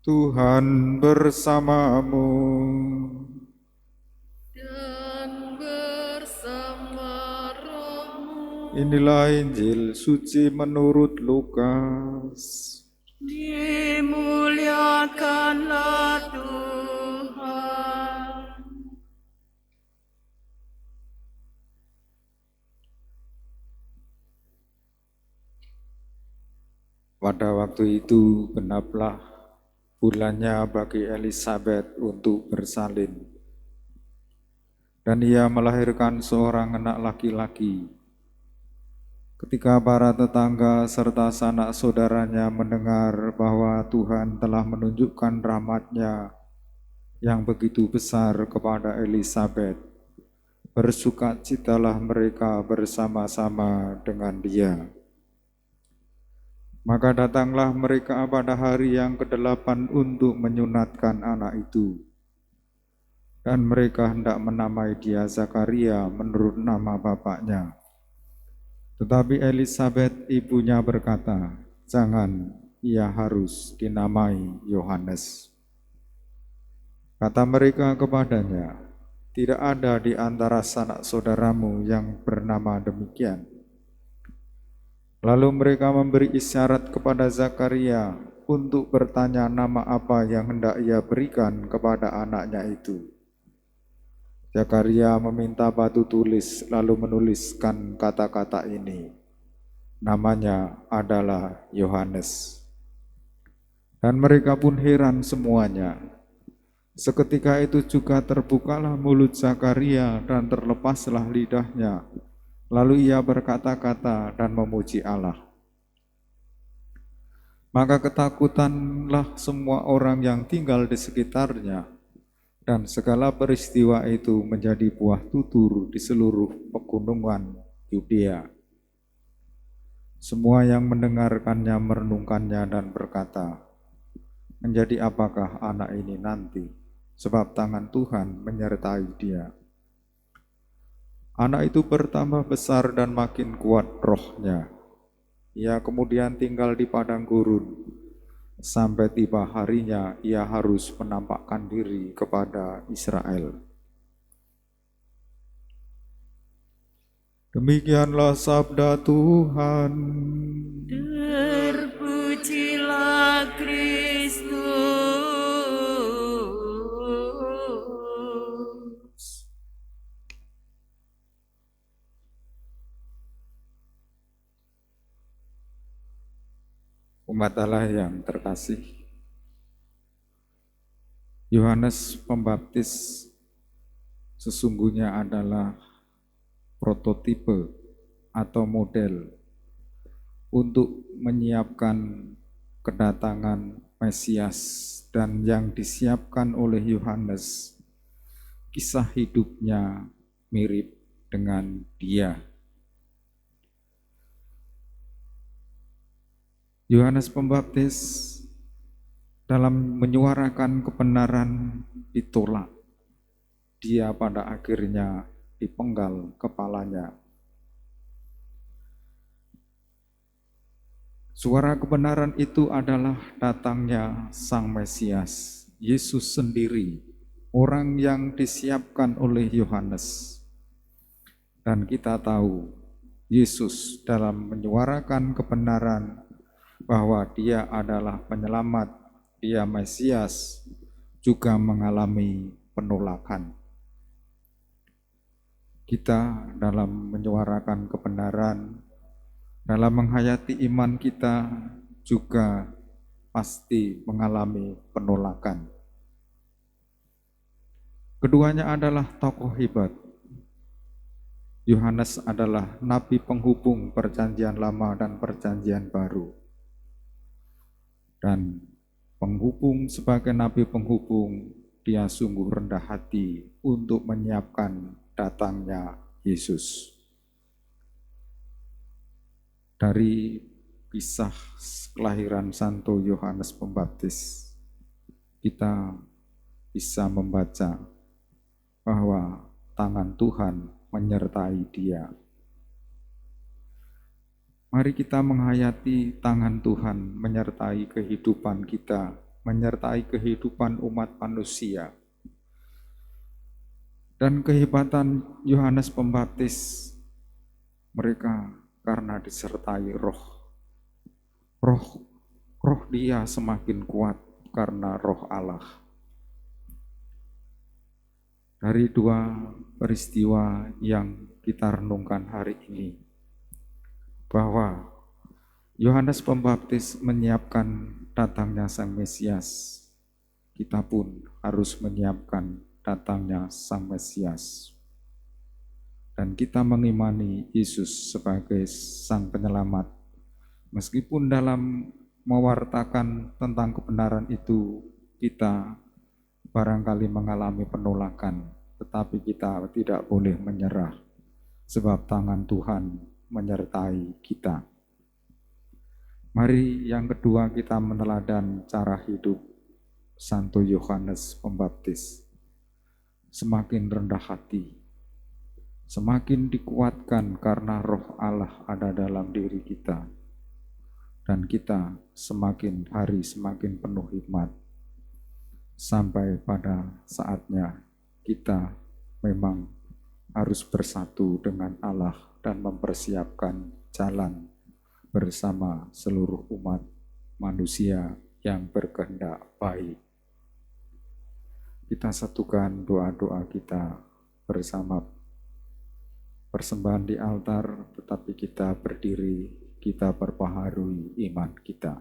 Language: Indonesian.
Tuhan bersamamu. Dan bersama rohmu. Inilah Injil suci menurut Lukas. Dimuliakanlah Tuhan. Pada waktu itu genaplah bulannya bagi Elisabet untuk bersalin. Dan ia melahirkan seorang anak laki-laki. Ketika para tetangga serta sanak saudaranya mendengar bahwa Tuhan telah menunjukkan rahmat-Nya yang begitu besar kepada Elisabet, bersukacitalah mereka bersama-sama dengan dia. Maka datanglah mereka pada hari yang ke-8 untuk menyunatkan anak itu. Dan mereka hendak menamai dia Zakaria menurut nama bapaknya. Tetapi Elisabet ibunya berkata, "Jangan, ia harus dinamai Yohanes." Kata mereka kepadanya, "Tidak ada di antara sanak saudaramu yang bernama demikian." Lalu mereka memberi isyarat kepada Zakaria untuk bertanya nama apa yang hendak ia berikan kepada anaknya itu. Zakaria meminta batu tulis lalu menuliskan kata-kata ini. Namanya adalah Yohanes. Dan mereka pun heran semuanya. Seketika itu juga terbukalah mulut Zakaria dan terlepaslah lidahnya. Lalu ia berkata-kata dan memuji Allah. Maka ketakutanlah semua orang yang tinggal di sekitarnya, dan segala peristiwa itu menjadi buah tutur di seluruh pegunungan Yudea. Semua yang mendengarkannya merenungkannya dan berkata, "Menjadi apakah anak ini nanti? Sebab tangan Tuhan menyertai dia." Anak itu bertambah besar dan makin kuat rohnya. Ia kemudian tinggal di padang gurun. Sampai tiba harinya ia harus menampakkan diri kepada Israel. Demikianlah sabda Tuhan. Terpujilah Kristus. Umat Allah yang terkasih, Yohanes Pembaptis sesungguhnya adalah prototipe atau model untuk menyiapkan kedatangan Mesias, dan yang disiapkan oleh Yohanes, kisah hidupnya mirip dengan dia. Yohanes Pembaptis dalam menyuarakan kebenaran ditolak. Dia pada akhirnya dipenggal kepalanya. Suara kebenaran itu adalah datangnya Sang Mesias, Yesus sendiri, orang yang disiapkan oleh Yohanes. Dan kita tahu, Yesus dalam menyuarakan kebenaran bahwa dia adalah penyelamat, dia Mesias, juga mengalami penolakan. Kita dalam menyuarakan kebenaran, dalam menghayati iman kita juga pasti mengalami penolakan. Keduanya adalah tokoh hebat. Yohanes adalah nabi penghubung perjanjian lama dan perjanjian baru. Dan penghubung sebagai nabi penghubung, dia sungguh rendah hati untuk menyiapkan datangnya Yesus. Dari kisah kelahiran Santo Yohanes Pembaptis, kita bisa membaca bahwa tangan Tuhan menyertai dia. Mari kita menghayati tangan Tuhan menyertai kehidupan kita, menyertai kehidupan umat manusia. Dan kehebatan Yohanes Pembaptis, mereka karena disertai roh dia semakin kuat karena roh Allah. Dari dua peristiwa yang kita renungkan hari ini, bahwa Yohanes Pembaptis menyiapkan datangnya Sang Mesias, kita pun harus menyiapkan datangnya Sang Mesias. Dan kita mengimani Yesus sebagai Sang Penyelamat. Meskipun dalam mewartakan tentang kebenaran itu, kita barangkali mengalami penolakan, tetapi kita tidak boleh menyerah, sebab tangan Tuhan menyertai kita. Mari yang kedua kita meneladan cara hidup Santo Yohanes Pembaptis. Semakin rendah hati, semakin dikuatkan karena roh Allah ada dalam diri kita. Dan kita semakin hari semakin penuh hikmat. Sampai pada saatnya kita memang harus bersatu dengan Allah dan mempersiapkan jalan bersama seluruh umat manusia yang berkehendak baik. Kita satukan doa-doa kita bersama persembahan di altar, tetapi kita berdiri, kita perbaharui iman kita.